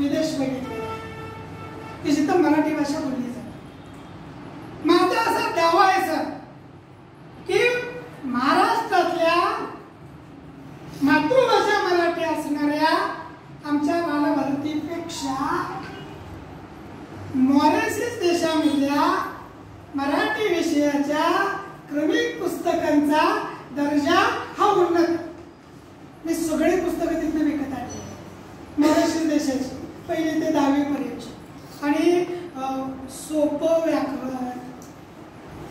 विदेश बघितले की जिथं मराठी भाषा बोलली जाते. माझा असा दावा आहे सर की महाराष्ट्रातल्या मातृभाषा मराठी असणाऱ्या आमच्या बालभारतीपेक्षा मॉरिशस देशामधल्या मराठी विषयाच्या क्रमिक पुस्तकांचा दर्जा हा उन्नत. मी सगळी पुस्तकं तिथनं विकत आणली मॉरिशस देशाची 1ली ते 10वी पर्यंत आणि सोपं व्याकरण,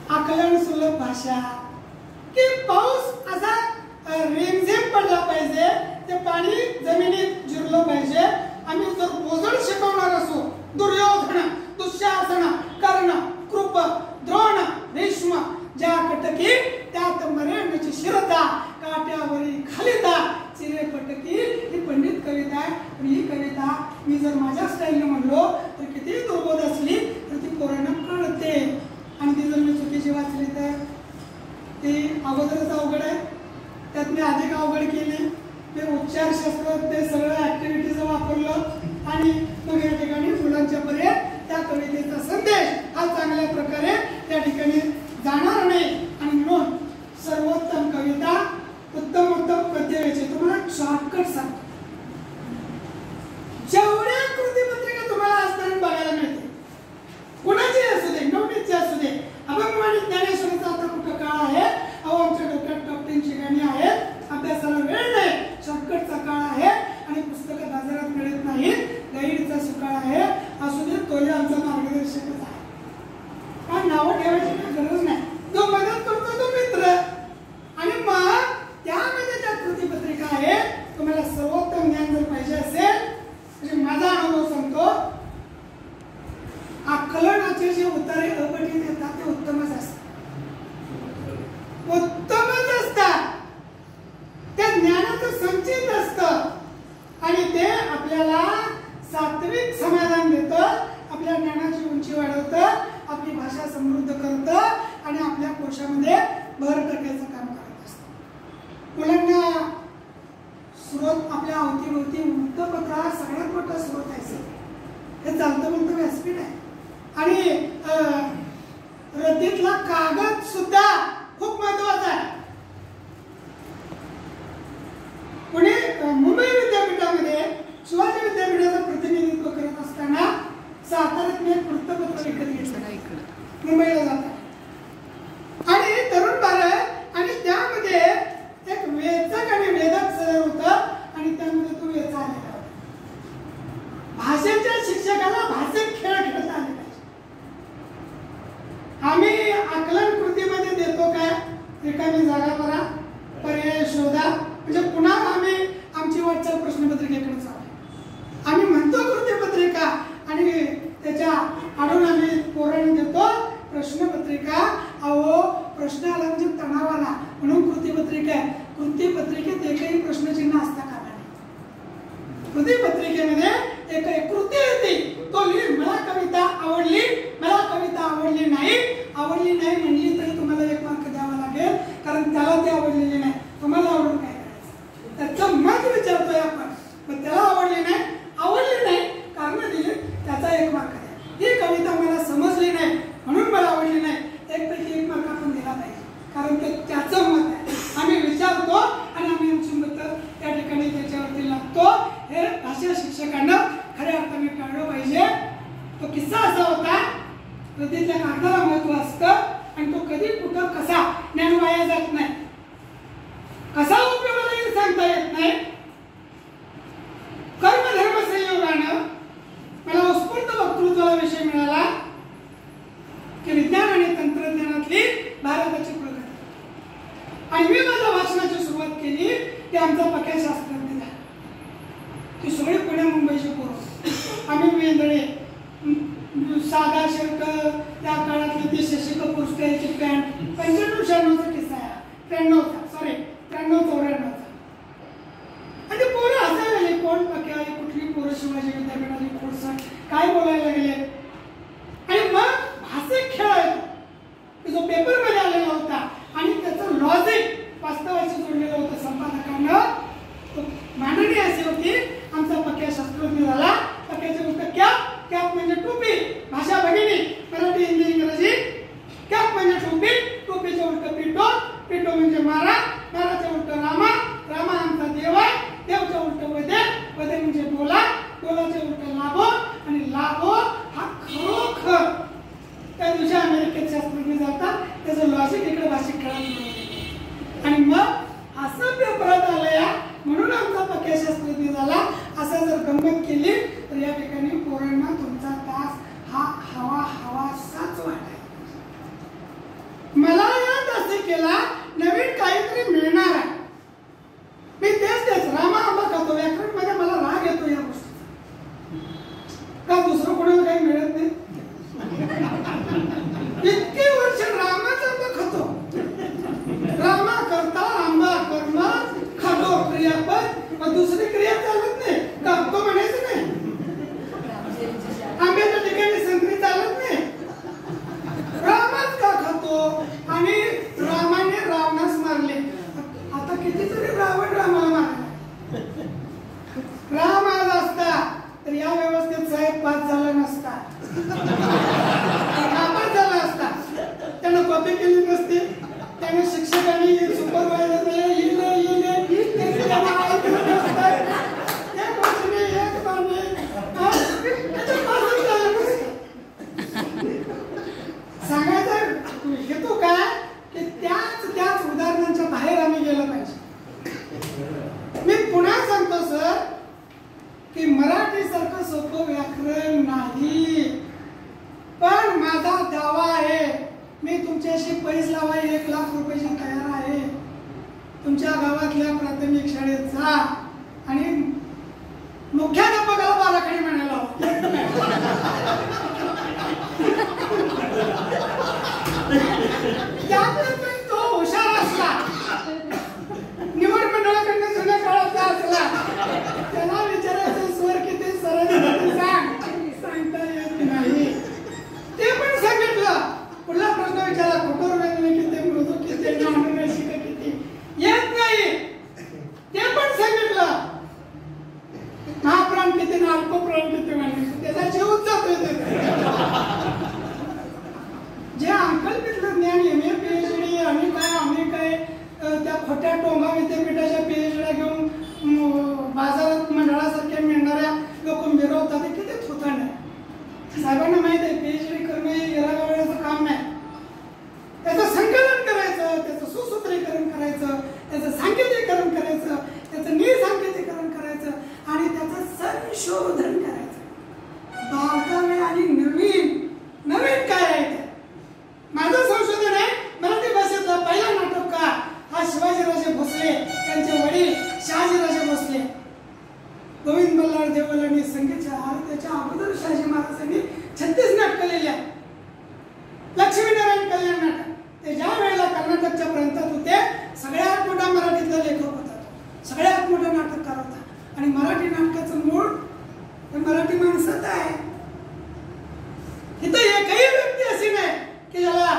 आकलन सुलभ भाषा की पाऊस असा रिमझिम पडला पाहिजे, ते पाणी जमिनीत जिरलं पाहिजे. आम्ही जर बोजड शिकवणार असो, दुर्योधन, दुःशासन, कर्ण, कृप, द्रोण, भीष्म, ज्या कटकी त्यात मरेंडची शिरता, काट्यावरी खालिता चिरे पटकी, ही पंडित कविता आहे. पण ही कविता मी जर माझ्या स्टाईलने म्हणलो तर किती दुर्बोध असली तर ती पोरांना कळते. आणि ती जर मी चुकीची वाचली तर ती अगोदरच अवघड आहे, त्यात मी अधिक अवघड केली. ते उच्चारशास्त्र ते सगळं ऍक्टिव्हिटीज वापरलं आणि मग या ठिकाणी मुलांच्या पर्यंत त्या कवितेचा संदेश हा चांगल्या प्रकारे त्या ठिकाणी जाणार नाही. आणि म्हणून सर्वोत्तम कविता, उत्तमोत्तम पद्य याचे तुम्हाला शॉर्टकट सांगतो. जेवढ्या कृतीपत्रिका तुम्हाला असताना बघायला मिळते, कुणाची असू दे, नवनीतची असू दे, अभंग आणि ज्ञानेश्वरीचा आता कुठं काळ आहे, अहो आमच्या डोक्यात टॉप 10 गाणी आहेत, अभ्यासाला वेळ नाही, शॉर्टकटचा काळ आहे आणि पुस्तकं बाजारात मिळत नाहीत, गाईडचा सुकाळ आहे. असू दे, तोही आमचा मार्गदर्शकच आहे. काय नावं ठेवायची काही गरज नाही, जो मदत करतो तो मित्र. आणि मग त्यामध्ये त्या कृतीपत्रिका आहे. तुम्हाला सर्वोत्तम ज्ञान जर पाहिजे असेल म्हणजे माझा अनुभव सांगतो, आकलनाचे जे उतारे अपठित येतात ते उत्तमच असतात, उत्तमच असतात. त्या ज्ञानाचं संचित असतं आणि ते आपल्याला सात्विक समाधान देतं, आपल्या ज्ञानाची उंची वाढवतं, आपली भाषा समृद्ध करतं आणि आपल्या कोशामध्ये भर टाकायचं काम करत असतं. मुलांना स्रोत आपल्या अवतीभोवती वृत्तपत्र हा सगळ्यात मोठा स्रोत आहे. हे चालतं म्हणतं व्यासपीठ आहे. आणि रद्दीतला कागद सुद्धा खूप महत्वाचा आहे. पुणे मुंबई विद्यापीठामध्ये शिवाजी विद्यापीठाचं प्रतिनिधित्व करत असताना साताऱ्यात मी एक वृत्तपत्र विकत घेतलं मुंबईला जाताना. आणि तरुण भारत आणि त्यामध्ये एक वेचक आणि वेदक सर होतं आणि त्यामध्ये तो वेचा आलेला होता. भाषेच्या शिक्षकाला भाषिक खेळ खेळता आले पाहिजे. आम्ही आकलन कृतीमध्ये देतो काय, रिकामी जागा भरा, पर्याय शोधा, म्हणजे पुन्हा आम्ही आमची वाटचाल प्रश्नपत्रिकेकडे चालू. आम्ही म्हणतो कृतीपत्रिका आणि त्याच्या आडून आम्ही पोरांना देतो प्रश्नपत्रिका. अहो प्रश्न आला म्हणजे तणाव आला म्हणून कृतीपत्रिका आहे. कृतीपत्रिकेत एकही प्रश्नचिन्ह असता कामा नये. कृतीपत्रिकेमध्ये एक कृती येते, तो लिहि, मला कविता आवडली, मला कविता आवडली नाही. आवडली नाही म्हणली तरी तुम्हाला 1 मार्क द्यावा लागेल, कारण त्याला ती आवडलेली नाही. तुम्हाला आवडून काय करायचं, त्याचं मत विचारतोय आपण. पण त्याला आवडली नाही, आवडली नाही, कारण दिली, त्याचा 1 मार्क द्या. ही कविता मला समजली नाही म्हणून मला आवडली नाही, 1 पैकी 1 मार्क आपण दिला पाहिजे, कारण ते त्याचं मत आहे. आम्ही विचारतो आणि आम्ही आमची मतं त्या ठिकाणी त्याच्यावरती लागतो. हे भाषा शिक्षकांना खऱ्या अर्थाने कळलं पाहिजे. तो किस्सा असा होता, रद्दीतल्या कागदाला महत्व असतं आणि तो कधी कुठं कसा ज्ञान वाया जात नाही, कसा उपयोगाला येईल सांगता येत नाही. कर्मधर्म संयोगानं मला उत्स्फूर्त वक्तृत्वाला विषय मिळाला की विज्ञान आणि तंत्रज्ञानातली भारताची प्रगती. आणि मी माझ्या भाषणाची सुरुवात केली की आमचा पक्या शास्त्रज्ञ झाला. ती सगळी पुणे मुंबईची पोरं, आम्ही वेंदळे, साधा शर्ट, त्या काळातली ती शशी कपूर स्टाईलची पॅन्ट, 95-96चा किस्सा आहे, 93-94चा. आणि पोरं हसायला कोण पक्या, कुठली पोरं शिवाजी विद्यापीठाची कोर्स काय बोलायला लागले. आणि मग भाषिक खेळ आहे जो पेपरमध्ये आलेला होता आणि त्याचं लॉजिक वास्तवाशी जोडलेलं होतं संपादकांना. मांडणी अशी होती, आमचा पक्या शास्त्रज्ञ झाला, पक्या मग दुसरी क्रिया चालत नाही, कापतो म्हणायचं नाही. आंब्याच्या ठिकाणी संत्री चालत नाही. रामच का खातो? आणि रामाने रावणास मारले. आता कितीतरी रावण रामाला मारला. राम आज असता तर या व्यवस्थेत साहेब पास झाला नसता, नापास झाला असता. त्यानं कॉपी केली नसती, त्याने शिक्षकांनी सुपरवायझर सांगायचं हेतू काय की त्याच उदाहरणांच्या बाहेर आम्ही गेलं पाहिजे. मी पुन्हा सांगतो सर की मराठी सारखं सोपं व्याकरण नाही, पण माझा दावा आहे मी तुमच्याशी पैस लावाय 1 लाख रुपयाची तयार आहे. तुमच्या गावातल्या प्राथमिक शाळेत जा आणि मुख्याध्यापकाला बाराखडी म्हणायला तो हुशार असला, निवड मंडळाकडनं जुन्या काळातला असला, त्याला विचारायचं स्वर किती सरळ सांगता येत नाही. ते पण सांगितलं. पुढला प्रश्न विचारा, कठोर वेदने किती, मृदू किती, ज्ञानरसिक किती, येत नाही. ते पण सांगितलं. महाप्राण किती ना अल्पप्राण किती म्हणायचं, त्याचा जीवच जातोय. जे अंकल्पितलं ज्ञान MA PhD आणि काय त्या खोट्या टोंगा विद्यापीठाच्या PhD घेऊन बाजारात मंडळासारख्या मिळणाऱ्या लोक मिरवतात, ते किती थोतांड आहे. साहेबांना माहित आहे PhD करणं हे येरागवण्याचं काम नाही. त्याचं संकलन करायचं, त्याचं सुसूत्रीकरण करायचं, त्याचं सांकेतीकरण करायचं, त्याचं निसंकेतीकरण करायचं आणि त्याचं संशोधन करायचं. बारकावे आणि नवीन काय आहे ते. माझं संशोधन आहे मराठी भाषेतला पहिला नाटककार हा शिवाजीराजे भोसले, त्यांचे वडील शहाजीराजे भोसले. गोविंद बल्लाळ देवल आणि संगीतच्या त्याच्या अगोदर शहाजी महाराजांनी 36 नाटकं लिहिली आहेत. लक्ष्मीनारायण कल्याण नाटक ते ज्या वेळेला कर्नाटकच्या प्रांतात होते, सगळ्यात मोठा मराठीतला लेखक होता, सगळ्यात मोठा नाटककार होता. आणि मराठी नाटकाचं मूळ मराठी माणसात आहे. इथं एकही व्यक्ती अशी नाही की ज्याला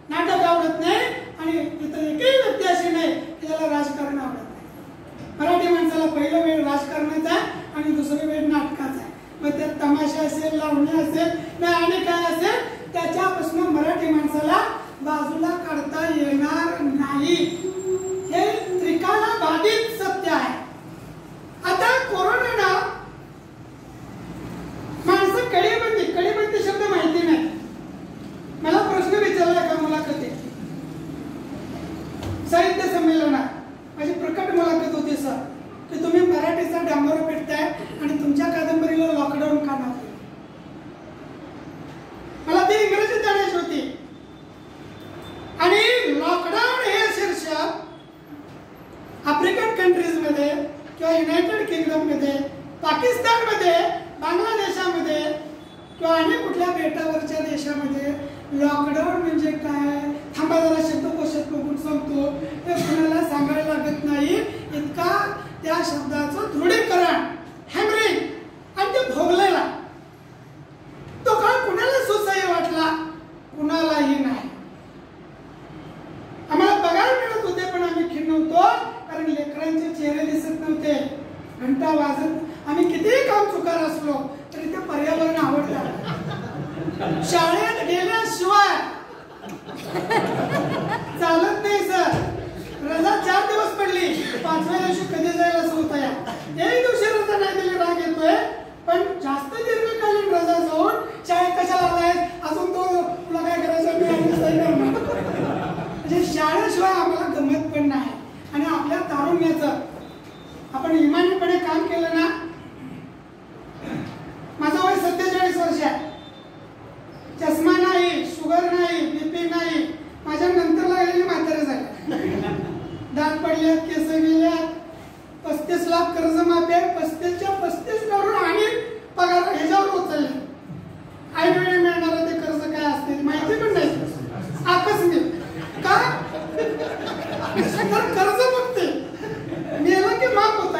नाटक आवडत नाही आणि इथं एकही व्यक्ती अशी नाही की ज्याला राजकारण आवडत नाही. मराठी माणसाला पहिलं वेळ राजकारणाचा आहे आणि दुसरं वेळ नाटकाचा आहे. मग त्यात तमाशा असेल, लावणी असेल आणि काय असेल, त्याच्यापासून मराठी माणसाला बाजूला काढता येणार नाही. हे त्रिकाला बाधित सत्य आहे. आता कोरोनानं माणसं कढीबंदी शब्द माहिती नाही. मला प्रश्न विचारला का मुलाखतीत, साहित्य संमेलनात माझी प्रकट मुलाखत होती सर की तुम्ही मराठीचा डांबोरा पेटताय आणि तुमच्या कादंबरीला लॉकडाऊन का नाही. मला ती इंग्रजीत जाण्याची होती. आणि लॉकडाऊन हे शीर्षक आफ्रिकन कंट्रीज मध्ये किंवा युनायटेड किंगडम मध्ये, पाकिस्तानमध्ये, बांगलादेशामध्ये किंवा अनेक कुठल्या बेटावरच्या देशामध्ये लॉकडाऊन म्हणजे काय, थांबा जरा शब्दकोशात बघून सांगतो, हे कुणाला सांगायला लागत नाही. इतका त्या शब्दाचं दृढीकरण, हॅमरिंग आणि ते भोगलेला तो काळ कुणाला सुसह्य वाटला? कुणालाही नाही. आम्हाला पगार मिळत होते पण आम्ही खिन्न होतो, कारण लेकरांचे चेहरे दिसत नव्हते. घंटा वाजत आम्ही कितीही काम चुकार असलो तरी ते पर्यावरण आवडतं. शाळेत गेल्याशिवाय चालत नाही सर. रजा 4 दिवस पडली, 5व्या दिवशी कधी जाईल असं होतं. या एक दिवशी रजा नाही दिली राग येतोय, पण जास्त दीर्घकालीन रजा जाऊन शाळेत कशाला आलाय, अजून तो तुला काय करायचं म्हणजे शाळेशिवाय आम्हाला गमत पण नाही. आणि आपल्या तारुण्याचं आपण इमानीपणे काम केलं ना. माझं वय 47 वर्ष आहे. चष्मा नाही, शुगर नाही, BP नाही. माझ्या नंतरला गेलेली म्हातारे झाले, दात पडल्यात, केस गेल्यात, 35 लाख कर्ज माफी आहे. 35च्या 35 करून आणि पगार ह्याच्यावर उचलले. ऐनवेळी मिळणारं ते कर्ज काय असते माहिती पण नाही. आकस्मिक का तर कर्ज बघते मेलं की माफ होता.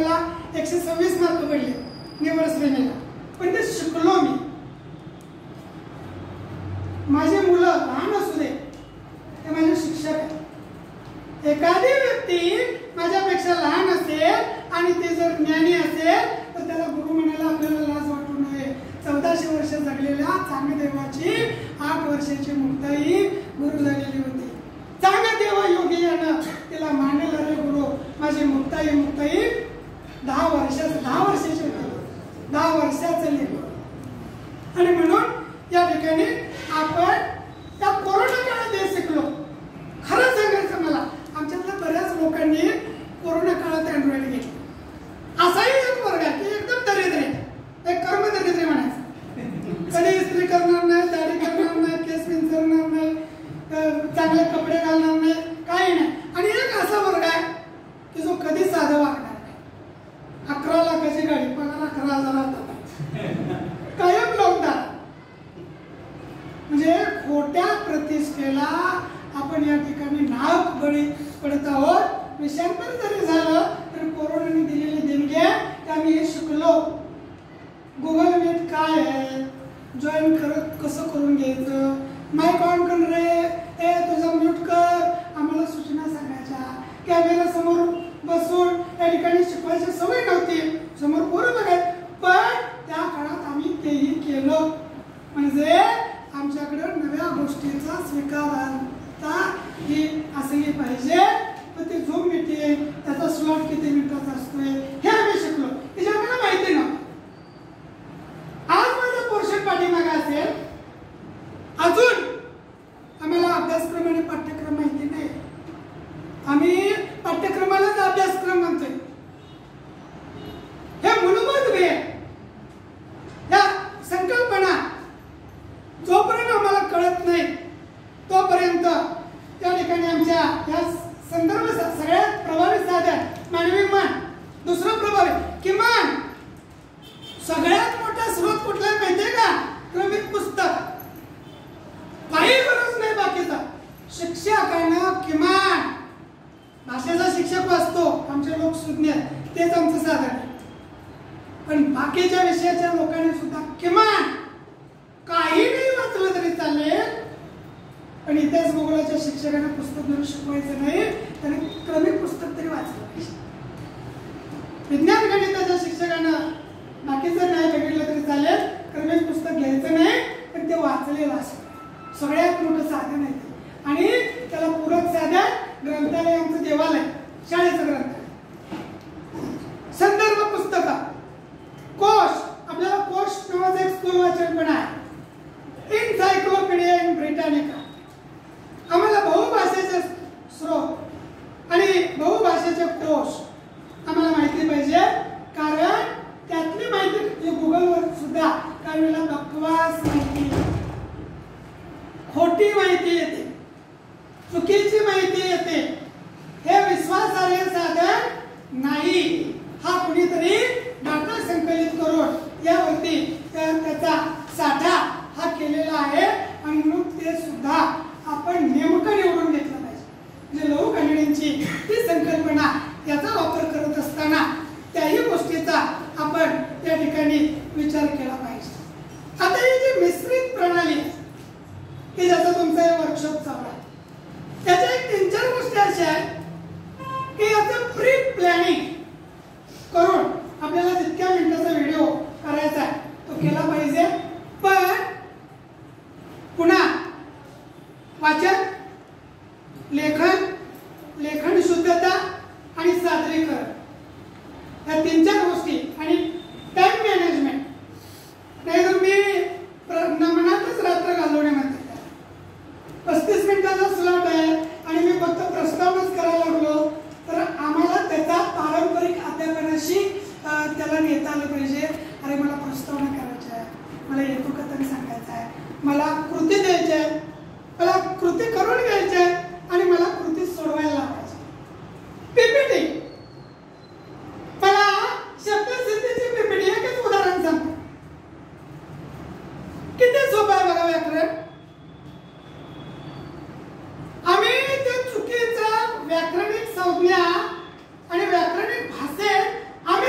मला 126 मार्क पडले निवड श्रेणीला, पण ते शिकलो मी. माझे मुलं लहान असू दे ते माझे शिक्षक आहेत. एखादी व्यक्ती माझ्यापेक्षा लहान असेल आणि ते जर ज्ञानी असेल तर त्याला गुरु म्हणायला आपल्याला लाज वाटू नये. 1400 वर्ष जगलेल्या चांगदेवाची 8 वर्षाची मुक्ताई गुरु झालेली होती. चांगदेव योगी यानं तिला मानलं रे गुरु, माझी मुक्ताई 10 वर्षाची होती. 10 वर्षाचं लेकरं. आणि म्हणून या ठिकाणी आपण त्या कोरोना काळात हे शिकलो. खरं सांगायचं मला, आमच्यातल्या बऱ्याच लोकांनी कोरोना काळात अँड्रॉइड घेतला. असाही एक वर्ग आहे की एकदम दरिद्र आहे, एक कर्मदरिद्र म्हणायचं. कधी इस्त्री करणार नाही, दाढी करणार नाही, केस विंचरणार नाही, चांगले कपडे घालणार नाही, काही नाही. आणि एक असा वर्ग आहे की जो कधी साधं वागणार नाही. 11 लाखाची गाडी, पगार 11,000 आता कायम लावतात. म्हणजे खोट्या प्रतिष्ठेला आपण या ठिकाणी नाक बळी पडत आहोत. विषयांतर जरी झालं तरी कोरोनाने दिलेले देणगे आम्ही हे शिकलो. गुगल मीट काय आहे, जॉईन करत कसं करून घ्यायचं, माईक ऑन कर रे, ए तुझं म्यूट कर, आम्हाला सूचना सांगायच्या. कॅमेरा समोर बसून या ठिकाणी शिकवायची सवय नव्हती, समोर पोरं बघायचं. पण त्या काळात आम्ही तेही केलं. म्हणजे आमच्याकडे नव्या गोष्टीचा स्वीकार ही असली पाहिजे. पण ते झूम मीटिंग त्याचा स्लॉट किती मिनिटाचा असतोय हे आम्ही शिकलो. हे आम्हाला माहिती नव्हतं. आज माझा पोर्शन पाठीमागे असेल, अजून आम्हाला अभ्यासक्रम आणि पाठ्यक्रम माहिती नाही. आम्ही पाठ्यक्रमालाच अभ्यासक्रम म्हणतोय. हे मूलभूत भेद, या संकल्पना जोपर्यंत आम्हाला कळत नाही तोपर्यंत त्या ठिकाणी आमच्या या संदर्भ सगळ्यात प्रभावी साधन मानवी मन. दुसरं प्रभावी किमान सगळ्यात मोठा स्रोत कुठला माहितीये का? क्रमिक पुस्तक. काही गरज नाही बाकीचा. शिक्षकानं किमान भाषेचा शिक्षक असतो, आमचे लोक सुज्ञ तेच आमचं साधन आहे. पण बाकीच्या विषयाच्या लोकांनी सुद्धा किमान काही नाही वाचलं तरी चालेल, पण इतिहास भूगोलाच्या शिक्षकांना पुस्तक जर शिकवायचं नाही तरी क्रमिक पुस्तक तरी वाचलं पाहिजे. विज्ञान गणिताच्या शिक्षकांना बाकीचं नाही बघितलं तरी चालेल, क्रमिक पुस्तक घ्यायचं नाही, पण ते वाचलेलं असतं. सगळ्यात मोठं साधन आहे ते. आणि त्याला पूरक साधन ग्रंथालय, आमचं देवालय, शाळेचं ग्रंथालय, संदर्भ पुस्तकं, कोश. आपल्याला कोश नावाचं एक स्थूल वाचन पण आहे, एन्सायक्लोपीडिया इन ब्रिटानिका. आम्हाला बहुभाषेचे स्रोत आणि बहुभाषेचे कोश आम्हाला माहिती पाहिजे, कारण त्यातली माहिती गुगलवर सुद्धा काही वेळेला बकवास माहिती, खोटी माहिती येते, चुकीची माहिती येते. हे विश्वासार्ह साधन नाही. हा कुणीतरी डाटा संकलित करून यावरती त्याचा साठा हा केलेला आहे. आणि म्हणून ते सुद्धा आपण नेमकं निवडून घेतलं पाहिजे. म्हणजे लघु कानडींची ती संकल्पना याचा वापर करत असताना त्याही गोष्टीचा आपण त्या ठिकाणी विचार केला पाहिजे. आता ही जी मिश्रित प्रणाली की ज्याचा तुमचा वर्कशॉप चालू आहे, त्याच्या एक 3-4 गोष्टी अशा आहेत की याचं प्री प्लॅनिंग करून आपल्याला जितक्या मिनिटाचा व्हिडिओ करायचा आहे तो केला पाहिजे. पण पुन्हा वाचन, लेखन शुद्धता आणि सादरीकरण या 3-4 गोष्टी आणि टाइम मॅनेजमेंट. नाही तर मी मनातच रात्र घालवण्यामध्ये 35 मिनिटाचा स्लॉट आहे आणि मी फक्त प्रस्तावच करायला लागलो तर आम्हाला त्याचा पारंपरिक अध्यापनाशी त्याला नेता आलं पाहिजे. अरे मला प्रस्तावना करायची आहे, मला हेतुकथन सांगायचं आहे, मला कृती द्यायची आहे, मला कृती करून घ्यायची आहे आणि मला कृती सोडवायला लावायची. पीपीटी, मला शब्दसिद्धीची पीपीटी एकच उदाहरण सांगतो. किती सोपं आहे बघा व्याकरण. आम्ही ते चुकीचं व्याकरणिक संज्ञा आणि व्याकरणिक भाषेत आम्ही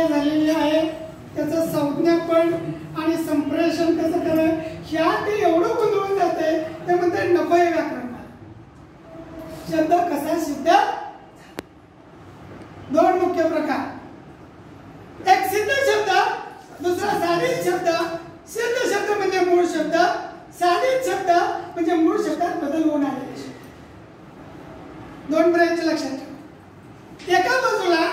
MA झालेली आहे, त्याचं संज्ञापन आणि संप्रेषण कसं करायचं ह्या ते एवढं गोंधळून जाते. ते म्हणते नको हे व्याकरण. शब्द कसा सिद्ध, दोन मुख्य प्रकार, एक सिद्ध शब्द, दुसरा साधित शब्द. सिद्ध शब्द म्हणजे मूळ शब्द, साधित शब्द म्हणजे मूळ शब्दात बदल होऊन आलेले शब्द. दोन ब्रँच लक्षात ठेवा. एका बाजूला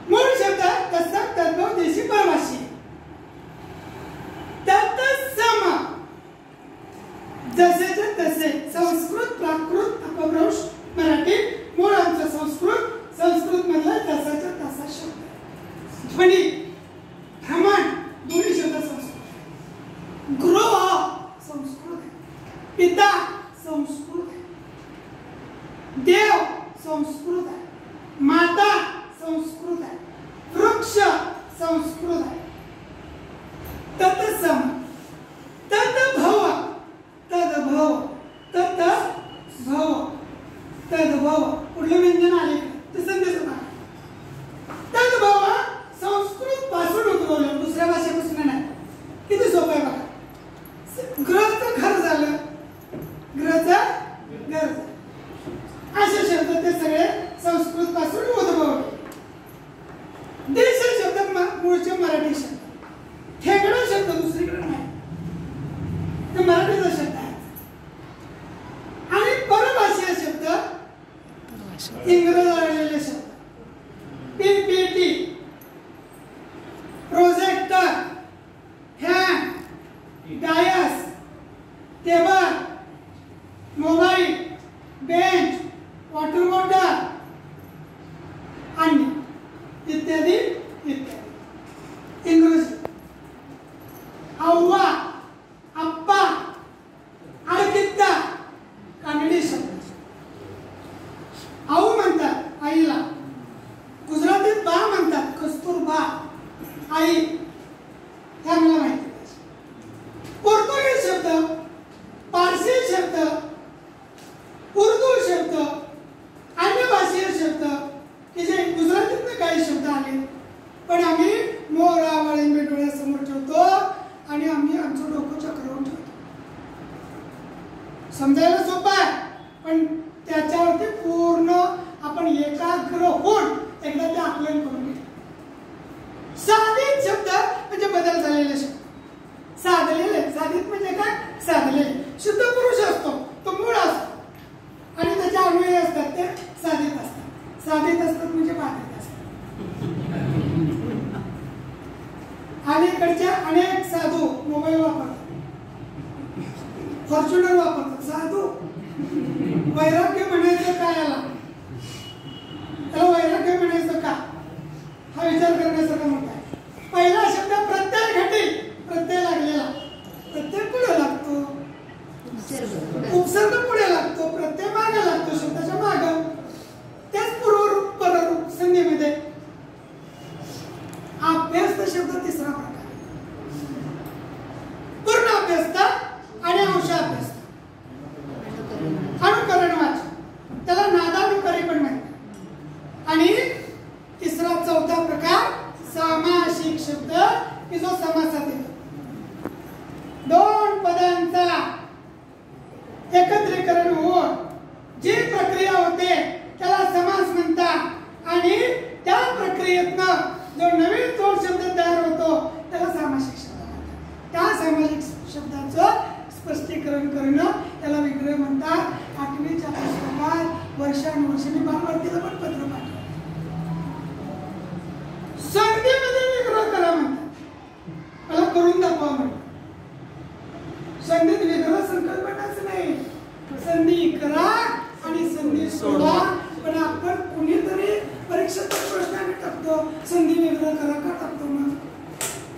मूळ शब्द तत्सम तद्भव देशी परभाषी, तत्सम जसेचे तसे, संस्कृत प्राकृत अपभ्रंश मराठी, मूळांचं संस्कृत, संस्कृत मधला तसाचा तसा शब्द. ध्वनी भ्रमण दोन्ही शब्द संस्कृत. गृह संस्कृत, पिता संस्कृत, देव संस्कृत आहे, माता संस्कृत आहे, वृक्ष संस्कृत आहे. तत्सम, तद्भव, तद्भव, तद्भव, तद्भव. पुढलं व्यंजन आले ते संदेश होता. तद्भव संस्कृत पासून उद्भवलं, दुसऱ्या भाषेपासून नाही. किती सोपं आहे बघा. ग्रहचं घर झालं, ग्रहचं घर झालं. असे शब्द ते सगळे संस्कृत पासून उद्भवले. देश शब्द मूळचे मराठी शब्द, ठेंगडा शब्द दुसरीकडे नाही, ते मराठीचा शब्द आहे. आणि परभाषीय शब्द इंग्रज आलेले शब्द. PPT, projector, fan, dais, table, mobile, bench, water bottle, अन्य इत्यादी इत्यादी. इंग्रजी अव्वा, अप्पा, अडकित्ता कानडी शब्द. आऊ म्हणतात आईला, गुजरातीत बा म्हणतात, कस्तुरबा आई, हे मला माहिती. पोर्तुगीज शब्द, पारसी शब्द, उर्दू शब्द, अन्य भाषीय शब्द की जे गुजरातीतून काही शब्द आले, पण आम्ही मोरा वळिंबे डोळ्यासमोर ठेवतो आणि आम्ही आमचं डोकं चक्रावून ठेवतो. समजायला सोपं आहे, पण त्याच्यावरती पूर्ण आपण एकाग्र होऊन एकदा ते आकलन करून घेतो. साधित शब्द म्हणजे बदल झालेले शब्द. साधलेले, साधित म्हणजे काय, साधलेले. शुद्ध पुरुष असतो, तो मूळ असतो आणि त्याच्या अन्वयी असतात ते साधित असतात. साधित असतात म्हणजे बाधित असतात. अलीकडच्या अनेक साधू मोबाईल वापरतात, फॉर्च्युनर वापरतात. साधू वैराग्य म्हणायचं काय याला, त्याला वैराग्य म्हणायचं का, हा विचार करण्यासारखा मोठा आहे. पहिला शब्द प्रत्यय घटी, प्रत्यय लागलेला, प्रत्यय पुढे लागतो, उपसर्ग पुढे लागतो, प्रत्यय मागे लागतो शब्दाच्या मागे. तेच पूर्वरूप पररूप संधीमध्ये. अभ्यस्त शब्द तिसरा प्रकार, पूर्ण अभ्यस्त आणि अंश अभ्यस्त. अनुकरणवाचक, त्याला नादानुकारी पण म्हणतात. आणि तिसरा चौथा प्रकार सामासिक शब्द की जो समासात येतो. दोन पदांचा एकत्रीकरण होऊन जी प्रक्रिया होते त्याला समास म्हणतात. आणि त्या प्रक्रियेतनं जो नवीन जोड शब्द तयार होतो त्याला सामासिक शब्द म्हणतात. त्या सामासिक शब्दाचं स्पष्टीकरण करणं त्याला विग्रह म्हणतात. 8वीच्या पुस्तकात वर्षानुवर्षांनी बालभारतीला पण पत्र पाठवलं. संधीमध्ये विग्रह करा म्हणतात, मला करून दाखवा म्हणतात. संधीत विग्रह संकल्पनाच नाही, संधी करा आणि संधी सोडा. पण आपण कुणीतरी परीक्षेत प्रश्न टाकतो, संधी विग्रह करा का टाकतो म्हणून.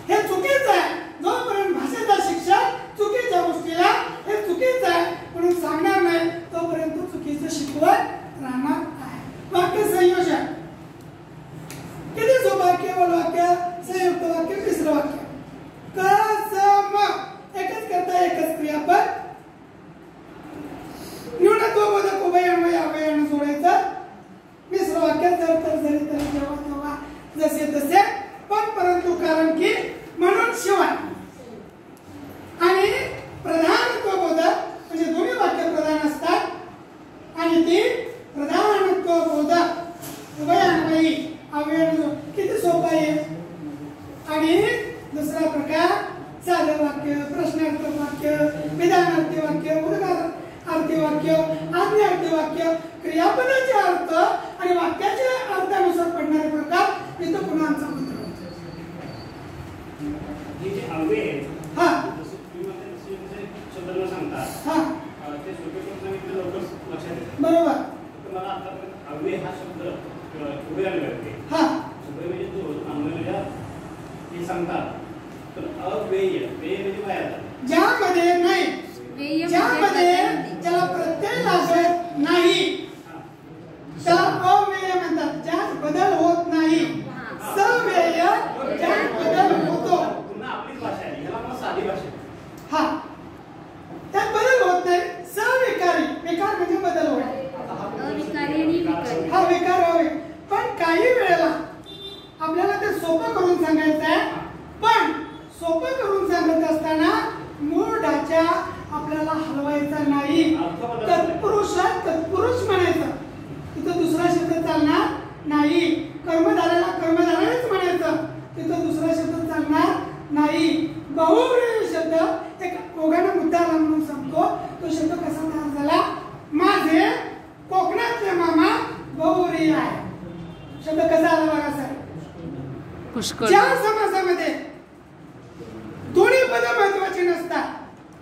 हे चुकीचं आहे. जोपर्यंत भाषेचा शिक्षक चुकीच्या गोष्टीला हे चुकीचं आहे म्हणून सांगणार नाही तोपर्यंत चुकीचं शिकवत राहणार आहे. वाक्य संयोजन किती सोपं, केवळ वाक्य, संयुक्त वाक्य, मिश्र वाक्य. कसम एकच करता एकच क्रियापद. न्यूनत्व बोधक उभय अन्वय अवयवानं जोडायचं. मिश्र वाक्य जर तर जरी तरी जेव्हा तेव्हा आणि ती प्रधानत्व बोधक उभयान्वयी अव्यय. किती सोपं आहे. आणि दुसरा प्रकार साधं वाक्य, प्रश्नार्थक वाक्य, विधानार्थी वाक्य, उद्गारार्थी वाक्य, आज्ञार्थी वाक्य, क्रियापदाचे अर्थ आणि वाक्याच्या अर्थानुसार पडणारे प्रकार इथं पुन्हा आमचा मंत्र. हे जे अव्यय हा शब्द सांगतात हा ते सोपे करून सांगितलं लवकर लक्षात येतं. बरोबर. तर मला आतापर्यंत अव्यय हा शब्द उभयान्वय होते. हा उभय म्हणजे तो अन्वय हे सांगतात. तर अव्यय व्यय म्हणजे बाहेर ज्यामध्ये नाही, ज्यामध्ये ज्याला प्रत्यय लागत नाही त्याला अव्यय म्हणतात. ज्यात बदल होत नाही. सव्यय ज्यात बदल होतो. पुन्हा आपलीच भाषा आहे. ह्याला मला साधी भाषा. हा त्यात बदल होत नाही. सविकारी, विकार म्हणजे बदल होणे. हा विकार हवे. पण काही वेळेला आपल्याला ते सोपं करून सांगायचं आहे. पण सोपं करून सांगत असताना मूळ ढाचा आपल्याला हलवायचा नाही. तत्पुरुषात तत्पुरुष म्हणायचं. तिथं दुसरा शब्द चालणार नाही. कर्मधाराला कर्मधारानेच म्हणायचं. तिथं दुसरा शब्द चालणार नाही. बहुव्रीही शब्द एक ओघानं मुद्दा म्हणून सांगतो. तो शब्द कसा तयार झाला. माझे कोकणातले मामा बहुव्रीही आहे. शब्द कसा आला बघा सर. पुष्कळ. ज्या समासामध्ये दोन्ही पद महत्वाची नसतात,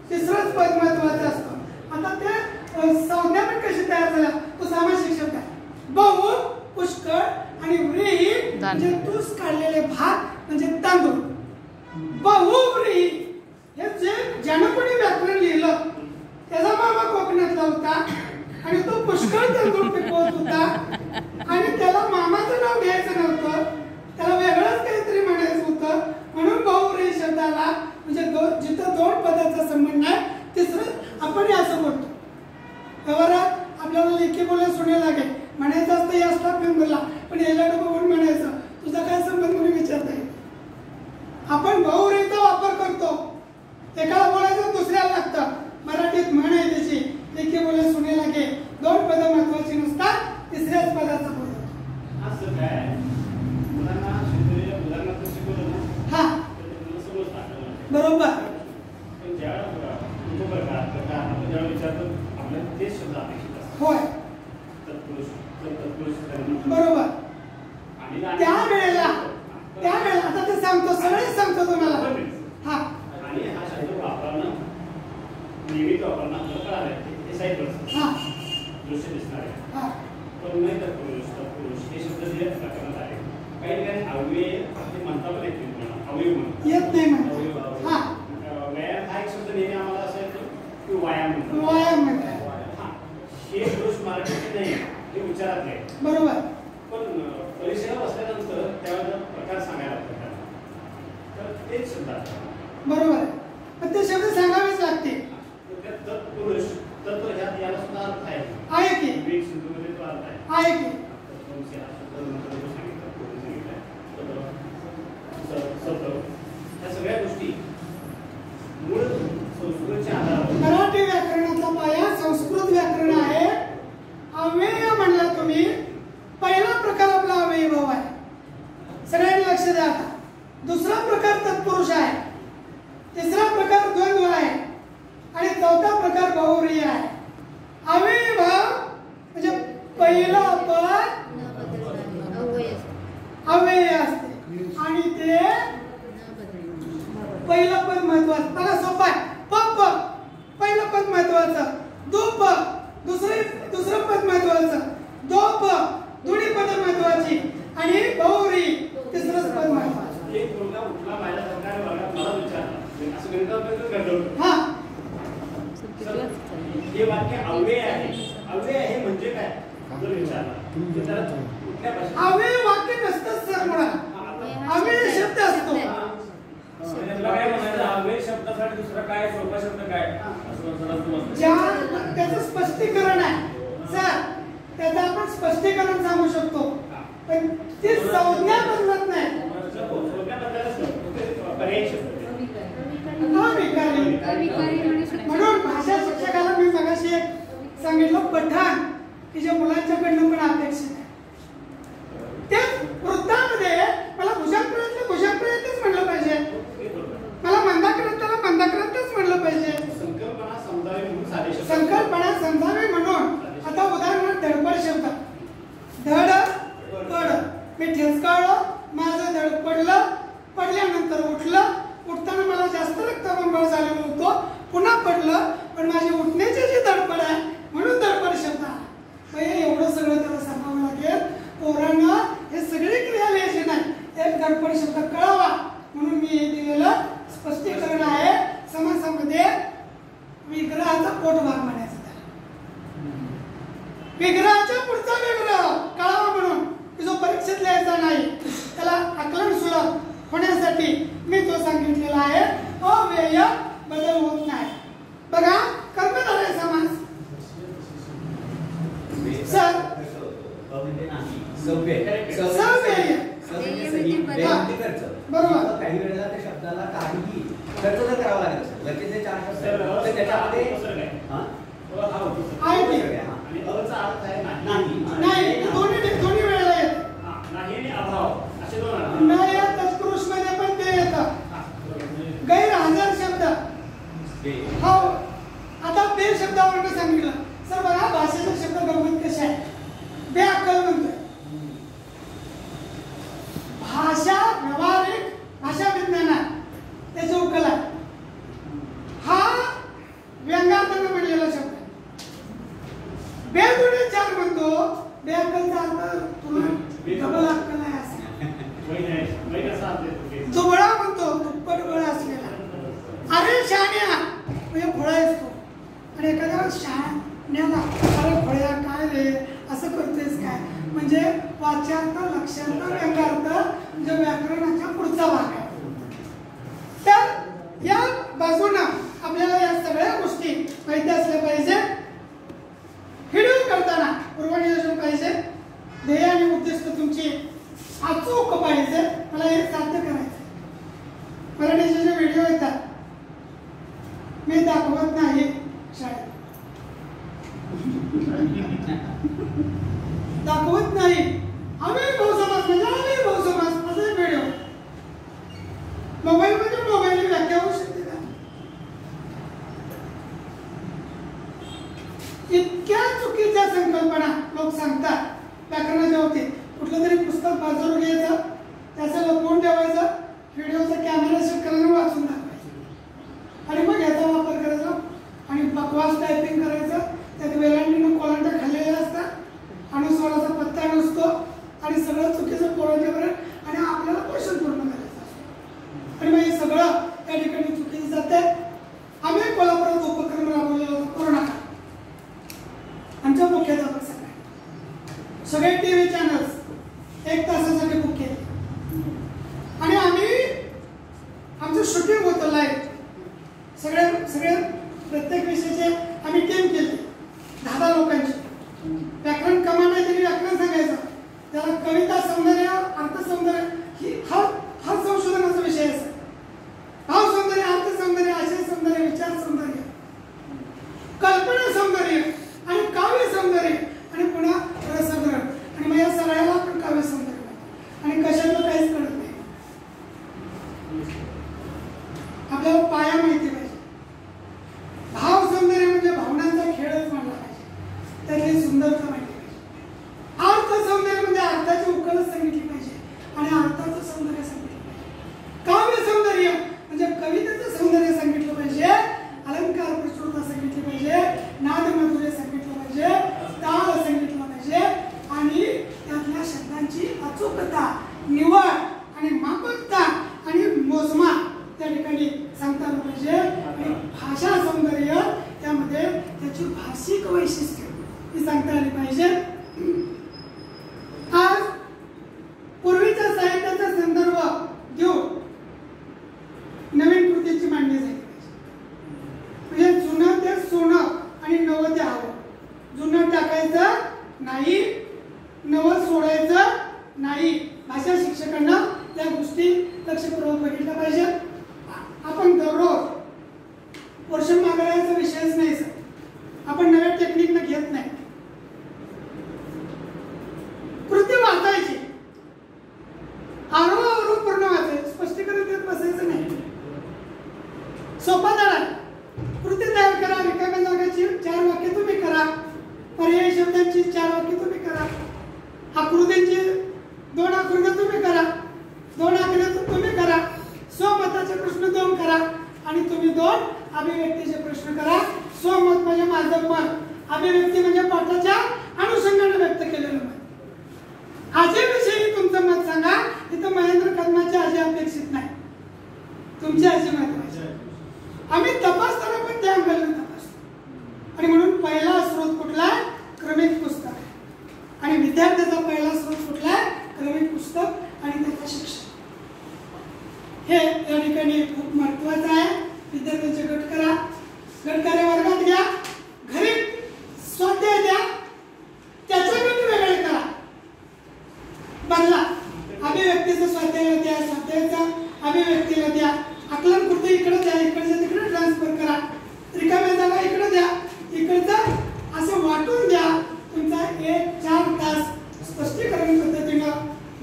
तिसरंच पद महत्वाचं असतं. आता ते संज्ञा पण कशी तयार झाला. तो सामासिक शब्द आहे. बहु, पुष्कळ आणि व्रीही म्हणजे तूस काढलेले भात म्हणजे तांदूळ. बहुव्रीही हे जे ज्यानं कोणी व्याकरण लिहिलं त्याचा मामा कोकणातला होता आणि तो पुष्कळ तांदूळ पिकवत होता आणि त्याला मामाचं नाव घ्यायचं नव्हतं. त्याला वेगळंच काहीतरी म्हणायचं होतं. म्हणून बहुव्रीही शब्दाला म्हणजे जिथं दोन पदाचा संबंध आहे तिसरं आपण असं बोलतो. व्यवहारात आपल्याला लेखी बोलायला सुने लागेल. म्हणायचं असतं या स्टाफ मेंबरला, पण याला नको म्हणून म्हणायचं. तुझा काय संबंध म्हणून विचारता येईल. आपण बहुव्रीहीचा वापर करतो. एकाला बोलायचं दुसऱ्याला लागतं. मराठीत म्हण आहे त्याची लेखी बोलायला सुने लागेल. दोन पदं महत्वाची नसतात, तिसऱ्याच पदाचा बोल. असं काय मुलांना शिकवलेल्या मुलांना तर शिकवलं ना. हा बरोबर. पण ज्या प्रकार आपण ज्यावेळी विचारतो आपल्याला तेच शब्द अपेक्षित असतात. होय तत्पुरुष बरोबर. आणि त्यावेळेला आता ते सांगतो, सगळे सांगतो तुम्हाला. हा आणि हा शब्द वापरणं नियमित वापरणं आपल्याला कळालं. हे साईड हा दृश्य दिसणार आहे. हा पण नाही तत्पुरुष हे शब्द जे प्रकरणात आहे. काही ठिकाणी अव्यय हे म्हणता पण येत नाही. अवयव म्हणतात येत नाही म्हणतात. हा व्यायाम हा एक शब्द नेहमी आम्हाला असं येतो की व्यायाम म्हणतात. व्यायाम म्हणतात. हे दोष मराठीत नाही, हे उच्चारातले आहे. बरोबर. पण परीक्षेला बसल्यानंतर त्यावेळेला प्रकार सांगायला लागतात. तर तेच शब्द बरोबर. पण ते शब्द सांगावेच लागते. तत्पुरुष तत्व ह्यात याला सुद्धा अर्थ आहे. आहे की विवेक सिंधूमध्ये तो अर्थ आहे. आहे की या सगळ्या गोष्टी मूळ संस्कृतच्या आधारावर. मराठी व्याकरणाचा पाया संस्कृत व्याकरण आहे. अव्यय म्हणला तुम्ही. पहिला प्रकार आपला अव्ययीभाव आहे. सगळ्यांनी लक्ष द्या. आता दुसरा प्रकार तत्पुरुष आहे. तिसरा प्रकार द्वंद्व आहे आणि चौथा प्रकार बहुव्रीही आहे. अव्ययीभाव म्हणजे पहिला पद अव्यय असते आणि ते पहिलं पद महत्वाचं. बघा सोपं आहे. प पहिलं पद महत्वाचं. दुप दुसरं पद महत्वाचं. दोप दोन्ही पद महत्वाची आणि बहुव्रीही तिसरंच पद महत्वाचं. एक मुलगा उठला माझ्या सरकारी वर्गात मला विचारला असं गणिताबद्दल घडवलं. हा हे वाक्य अव्यय आहे. अव्यय आहे म्हणजे काय जर विचारलं तर कुठल्या भाषेत अव्यय वाक्य नसतं सर. मुळात अव्यय शब्द असतो. काय म्हणायचं अव्यय शब्दासाठी दुसरा काय सोपा शब्द काय असं ज्या त्याचं स्पष्टीकरण आहे सर. त्याचं आपण स्पष्टीकरण सांगू शकतो पण ती संज्ञा बदलत नाही. म्हणून भाषा शिक्षकाला मी मगाशी सांगितलं पठाण की जे मुलांच्याकडनं पण अपेक्षित आहे. तेच वृत्तामध्ये मला भुजंगप्रयत्न भुजंगप्रयत्नच म्हणलं पाहिजे, मला मंदाक्रांताला मंदाक्रांतच म्हणलं पाहिजे. संकल्पना समजावी म्हणून साधे शब्द. संकल्पना समजावी म्हणून. आता उदाहरणार्थ धडपड शब्द, धड पड, मी ठेचकाळलं, माझं धड पडलं, पडल्यानंतर उठलं, उठताना मला जास्त रक्तबंबाळ झालेलं होतं, पुन्हा पडलं, पण माझी उठण्याची जी धडपड आहे म्हणून धडपड शब्द आला. एवढं सगळं त्याला सांगावं लागेल. पोरांना हे सगळी क्रिया लिहायची नाही, एक धडपड शब्द कळावा म्हणून मी हे दिलेलं स्पष्टीकरण आहे. समासामध्ये विग्रहाचा पोटभाग म्हणायचा, विग्रहाच्या पुढचा विग्रह कळावा म्हणून जो परीक्षेत लिहायचा नाही, त्याला आकलन सुलभ होण्यासाठी मी तो सांगितलेला आहे. अव्यय बदल होत नाही. बघा कर्मधारय समास सर बरोबर. काही वेळेला त्या शब्दाला काहीही खर्च जर करावा लागत असेल, लगेच 4 शब्द तर त्याच्यामध्ये आणि अचा अर्थ आहे नाही. नाही, दोन्ही वेळेला येत नाही आणि अभाव असे दोन अर्थ. नाही या तत्पुरुषमध्ये पण ते येतं. गैरहजर शब्द हो. आता बे शब्दावरून सांगितलं सर. बघा भाषेचा शब्द गंमत कशा आहे. बेअक्कल म्हणतोय. भाषा व्यवहारिक भाषा विज्ञानात त्याची उकल आहे. हा व्यंगार्थानं म्हणलेला शब्द. बेजुडे चार म्हणतो. बेअक्कलचा अर्थ तुला डबल अक्कल आहे असं. दुबळा म्हणतो, दुप्पट बळ असलेला. अरे शहाण्या म्हणजे भोळा असतो. आणि एखाद्या शहाण्याला अरे भोळ्या काय रे असं करतोयस काय, म्हणजे वाच्यार्थ लक्षार्थ व्यंगार्थ म्हणजे व्याकरणाच्या पुढचा भाग आहे. तर या बाजूनं आपल्याला या सगळ्या गोष्टी माहिती असल्या पाहिजे. व्हिडिओ करताना पूर्वनियोजन पाहिजे. ध्येय आणि उद्दिष्ट तुमची अचूक पाहिजे. मला हे साध्य करायचं. मराठीचे जे व्हिडिओ येतात मी दाखवत नाही शाळेत, दाखवत नाही. आम्ही बहुसमाज म्हणजे आम्ही बहुसमाज असे व्हिडिओ मोबाईल मध्ये मोबाईल व्याख्या होऊ शकते का? इतक्या चुकीच्या संकल्पना लोक सांगतात व्याकरणाच्या बाबतीत. कुठलं तरी पुस्तक बाजूला घ्यायचं, त्याचं लपवून ठेवायचं, व्हिडिओचा कॅमेरा सेट करायला वाचून दाखवायचं आणि मग याचा वापर करायचा आणि बकवास टायपिंग करायचं. त्यात वेलांडीनं कोलांटा खाल्लेल्या असतात, अनुस्वाराचा पत्ता नसतो आणि सगळं चुकीचं पोरांच्या बरोबर आणि आपल्याला क्वेश्चन पूर्ण करायचं असतो. आणि मग हे सगळं त्या ठिकाणी चुकीचं जाते. आम्ही कोल्हापुरात उपक्रम राबवलेला होता कोरोना काळ. आमच्या मुख्याध्यापक सगळे टीव्ही चॅनल्स 1 तासासाठी बुक केले आणि आम्ही आमचं शूटिंग होतं लाईव्ह. सगळे प्रत्येक विषयाचे आम्ही टीम केली 10 लोकांची. व्याकरण कमांड आहे तरी व्याकरण सांगायचं. त्याला कविता सौंदर्य, अर्थ सौंदर्य हा संशोधनाचा विषय आहे. भाव सौंदर्य, अर्थ सौंदर्य, आशय सौंदर्य, विचार सौंदर्य, कल्पना सौंदर्य आणि काव्य सौंदर्य आणि पुन्हा रसग्रहण. आणि मग या सगळ्याला आपण काव्य सौंदर्य आणि कशाला काहीच कळत नाही. आपल्याला पाया माहिती पाहिजे. भाव सौंदर्य म्हणजे भावनांचा खेळच मांडला पाहिजे, त्यातली सुंदरता माहिती पाहिजे. अर्थ सौंदर्य म्हणजे अर्थाची उकलच सांगितली पाहिजे आणि अर्थाचं सौंदर्य सांगितलं पाहिजे. काव्य सौंदर्य म्हणजे कवितेचं सौंदर्य सांगितलं पाहिजे, अलंकार प्रचुरता सांगितली पाहिजे, नाद माधुर्य सांगितलं पाहिजे, ताल सांगितलं पाहिजे आणि त्यातल्या शब्दांची अचूकता, निवड आणि मापकता आणि मोजमाप त्या ठिकाणी सांगता आलं पाहिजे. आणि भाषा सौंदर्य त्यामध्ये त्याची भाषिक वैशिष्ट्य ही सांगता आली पाहिजे. आज पूर्वीच्या साहित्याचा संदर्भ देऊन नवीन कृतीची मांडणी झाली पाहिजे. म्हणजे जुनं ते सोनं आणि नवं ते हवं. जुनं टाकायचं नाही, नवं सोडायचं नाही. भाषा शिक्षकांना त्या गोष्टी लक्षपूर्वक बघितल्या पाहिजे. आपण दररोज वर्ष मागायचा विषयच नाही सर. आपण नव्या टेक्निकनं घेत नाही. पर्यायी शब्दांची 4 वाक्य तुम्ही करा, आकृत्यांची 2 आकृत्या तुम्ही करा, 2 आकृत्या तुम्ही करा, स्वमताचे प्रश्न 2 करा आणि तुम्ही 2 अभिव्यक्तीचे प्रश्न करा. स्वमत म्हणजे माझं मत, अभिव्यक्ती म्हणजे पाठाच्या अनुषंगाने व्यक्त केलेलं मत. आजीविषयी तुमचं मत सांगा. इथं महेंद्र कदमाची आजी अपेक्षित नाही, तुमची आजी महत्वाची. आम्ही तपासताना पण त्या अंगाने तपासतो आणि म्हणून पहिला स्रोत कुठला आहे? क्रमिक पुस्तक. आणि विद्यार्थ्याचा पहिला स्रोत कुठला आहे? क्रमिक पुस्तक आणि त्याचं शिक्षण. हे या ठिकाणी खूप महत्वाचं आहे. विद्यार्थ्यांचे गट करा, गटकार्य वर्गात घ्या, घरी स्वाध्याय द्या, त्याचे गट वेगळे करा, बदला. अभिव्यक्तीचं स्वाध्याय द्या, स्वाध्यायाचा अभिव्यक्तीला द्या, आकलन कृती इकडे द्या, इकडचं तिकडे ट्रान्सफर करा, रिकाम्या जागा इकडे द्या, इकडचं असं वाटून द्या. तुमचा 1-4 तास स्पष्टीकरण पद्धतीनं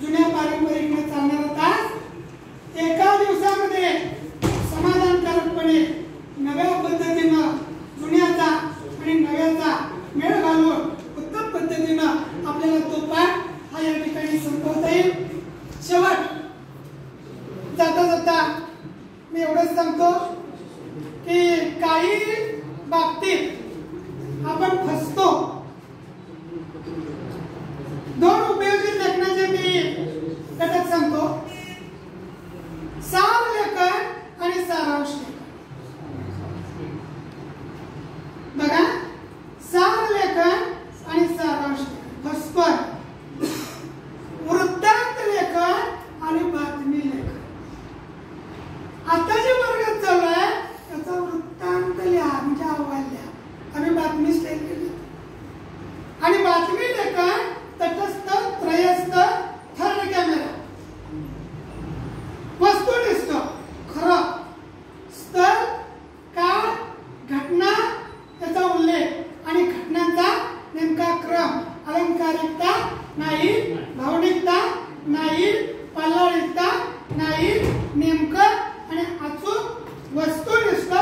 जुन्या पारंपरिक चालणारा तास एका दिवसामध्ये समाधानकारकपणे नव्या पद्धतीनं जुन्याचा आणि नव्याचा मेळ घालून उत्तम पद्धतीनं आपल्याला तो पाठ हा या ठिकाणी संपवता येईल. शेवट जाता जाता मी एवढंच सांगतो की काही बाबतीत आपण फसतो. 2 उपयोगी लेखनाचे मी घटक सांगतो, सार लेखन आणि सारांश लेखन. बघा, सार लेखन आणि सारांश लेखन फसतो. वृत्तांत लेखन आणि बातमी लेखन. आता जे वर्गात चालू आहे त्याचा वृत्तांत लिहा, म्हणजे अहवाल लिहा. आम्ही बातमी स्टेट केली आणि बातमी लेखन तटस्थ, त्रयस्थ, थर्ड कॅमेरा, वस्तुनिष्ठ, खरं, स्थळ, काळ, घटना याचा उल्लेख आणि घटनांचा नेमका क्रम, अलंकारिकता नाही, भावनिकता नाही, पल्लाळिकता नाही, नेमकं आणि अचूक वस्तुनिष्ठ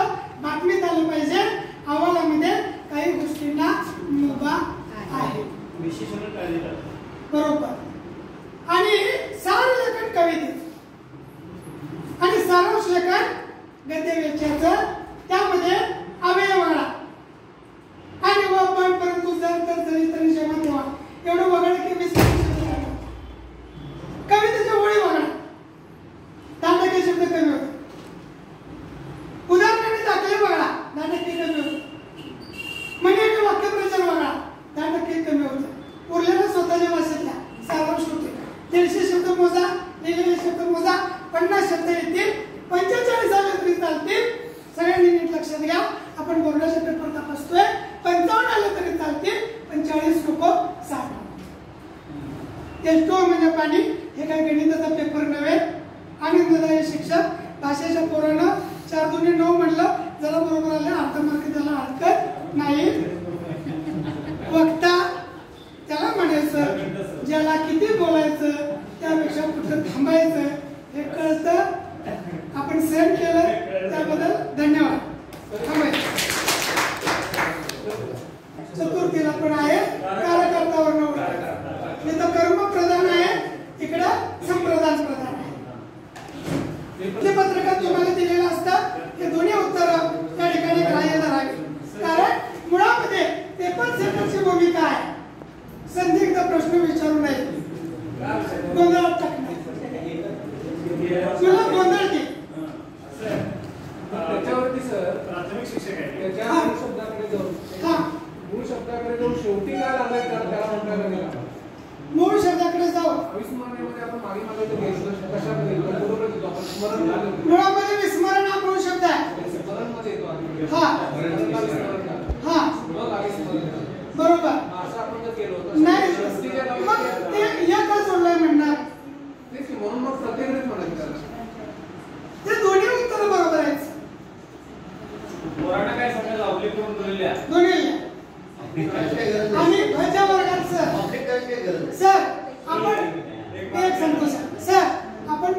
बातमीत आलं पाहिजे. अहवालामध्ये काही गोष्टींना मुभा आहे, बरोबर. आणि सार लेखन कवितेचं आणि सारांश लेखन गद्य वेच्याचं, त्यामध्ये अवयवाळा आणि व पण परंतु जर तर जरी तरी जेव्हा तेव्हा एवढं वगळ की 20 कवितेच्या ओळी वगळा, 10% शब्द कमी होते. उदाहरणाने दाखले वगळा, 10% कमी होते. म्हणजे वाक्यप्रचार वगळा, 10% कमी होते. उरलेल्या स्वतःच्या भाषेतल्या सारांश होते. 150 शब्द मोजा, लिहिलेले शब्द मोजा, 50 शब्द येतील, 45 आले तरी चालतील. सगळ्यांनी नीट लक्षात घ्या. आपण बोर्डाचे पेपर तपासतोय, 55 आले तरी चालतील, पण 40 नको, 60. H2O म्हणजे पाणी. हे काही गणिताचा पेपर नव्हे. आनंददायी शिक्षक भाषेच्या पोरानं 4 दूनी 9 म्हणलं, जरा बरोबर आलं, अर्ध मार्क त्याला हरकत नाही. वक्ता त्याला म्हणायचं, ज्याला किती बोलायचं त्यापेक्षा कुठं थांबायचं हे कळतं. आपण सहन केलं त्याबद्दल धन्यवाद. चतुर्थीला पण आहे, कार्यकर्त्यावर इथं कर्म प्रधान आहे, इकडं संप्रदान प्रधान आहे. ते पत्रकात तुम्हाला दिलेलं असतं, हे दोन्ही उत्तर त्या ठिकाणी ग्राह्य धरावी. कारण मुळामध्ये पेपर सेटरची भूमिका आहे संदिग्ध प्रश्न विचारू नये, गोंधळात टाकणे. तुला गोंधळ दे त्याच्यावरती सर प्राथमिक शिक्षक आहे, त्याच्या मूळ शब्दाकडे जाऊन शेवटी काय लागलाय त्याला म्हणता येईल. मूळ शब्दाकडे जाऊ. अविस्मरणीयमध्ये आपण मागे कशाकडे बरोबर आपण स्मरण झालं, मुळामध्ये विस्मरण हा मूळ शब्द आहे. स्मरणमध्ये येतो. हा हा बरोबर. असं आपण जर केलो नाही, मग ते एकच जोडलंय म्हणणार. तेच म्हणून मग प्रत्येकच म्हणायचं ते दोन्ही उत्तर बरोबर आहेत. पोरांना काय समजा अवली करून दिलेल्या दोन्ही आणि भजा वर्गात सर आपण एक सांगतो सर, आपण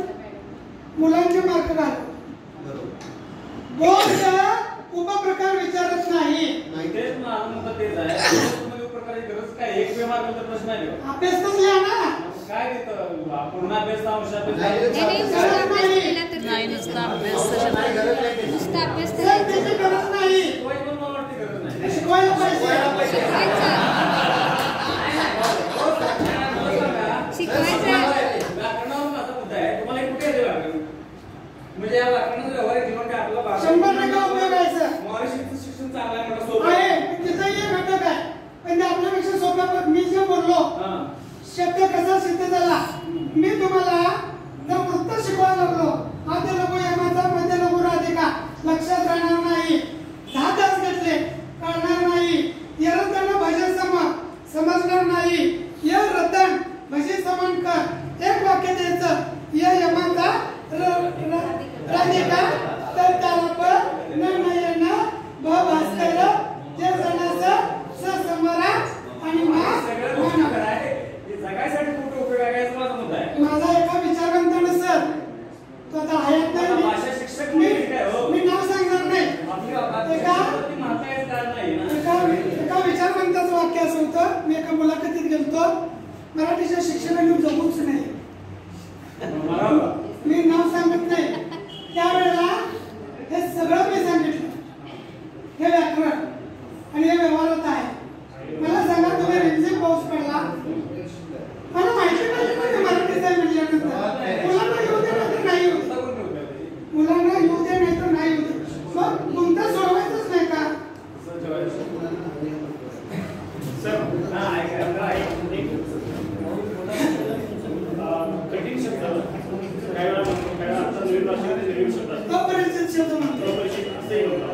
मुलांचे मार्क घालतो. बोध उपप्रकार विचारत नाही. तेच ना, तेच आहे. विषय मागवला तर प्रश्न आहे का? अभ्यास तर लिहा ना. काय देतं पूर्ण अभ्यास अंश अभ्यास नाही नुसता अभ्यास सगळं. नुसता अभ्यास सर, त्याची गरज नाही. शिकवायची पण मला वाटते गरज नाही. शिकवायला पाहिजे. व्याकरणावर माझा मुद्दा आहे. तुम्हाला हे कुठे येते व्याकरण? म्हणजे या व्याकरणाचं व्यवहारिक जीवन काय आपलं 100% उपयोग आहे सर. मराठीचं शिक्षण चांगलं आहे मला सोबत आहे, तिथंही एक घटक आहे. पण ते आपल्यापेक्षा सोप्या मी जे बोललो शब्द कसा सिद्ध झाला. मी तुम्हाला जर वृत्त शिकवायला लागलो आद्य लघु यमाचा मध्य लघु राधिका लक्षात राहणार नाही. 10 तास घेतले कळणार नाही. यरतन भजन समजणार नाही. य रतन भजी समान कर एक वाक्य द्यायचं. य यमाचा राधिका तर त्याला पण नयन भ भास्कर जे जनास स समरा आणि मा जगायसाठी कुठे उपयोग आहे याचा माझा मुद्दा आहे. माझा एका विचारवंतानं सर तो आता हयात नाही. भाषा शिक्षक म्हणजे काय हो? मी नाव सांगणार नाही. आपली एका विचारवंताचं वाक्य असं होतं. मी एका मुलाखतीत गेलतो. मराठीच्या शिक्षकांनी जमूच नाही. मी नाव सांगत नाही. त्यावेळेला हे सगळं मी सांगितलं. हे व्याकरण आणि हे व्यवहारात आहे. मला सांगा तुम्ही रिमझिम पाऊस पडला. मला माहिती पाहिजे ना ते मराठीच आहे म्हटल्यानंतर. मुलांना येऊ दे नाही तर नाही येऊ दे. मुलांना येऊ दे नाही तर नाही येऊ दे. मग कोणता सोडवायचंच नाही का? कठीण शब्द काही वेळा म्हणतो, काही वेळा आता नवीन भाषेमध्ये नवीन शब्द असतात. अपरिचित शब्द म्हणतो. अपरिचित असंही होतं.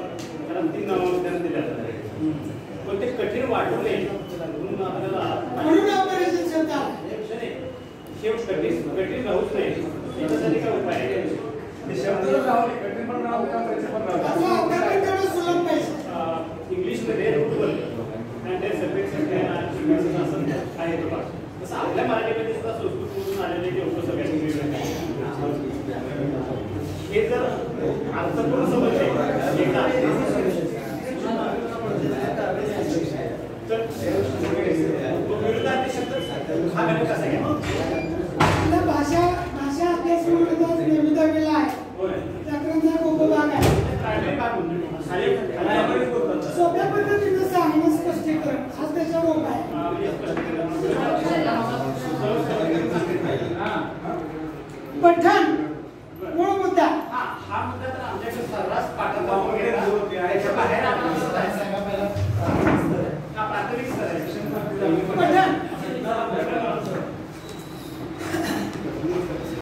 कारण 3 नावं त्यांना दिल्या जातात. पण ते कठीण वाटू नये म्हणून आपल्याला म्हणून अपरिचित शब्द आला. हे कठीण राहूच नाही. याच्यासाठी काय उपाय आहे? ते शब्द राहू कठीण पण राहू पण राहू. आपला अभ्यास तेवढं सुलभ पाहिजे. इंग्लिशमध्ये रूटवर आणि ते सब्जेक्ट आहे तो भाग. तसं आपल्या मराठीमध्ये सुद्धा संस्कृतमधून आलेले जे उपसर्ग हे जर अर्थपूर्ण समजले एकदा तर विरुद्धार्थी शब्द हा घटक कसा घ्या. आपल्या भाषा अभ्यास म्हणून निर्मित केला आहे. व्याकरणचा एक उपभाग आहे. सोप्या पद्धतीने सांगणं स्पष्टीकरण हा त्याच्यावर उपाय आहे. पठण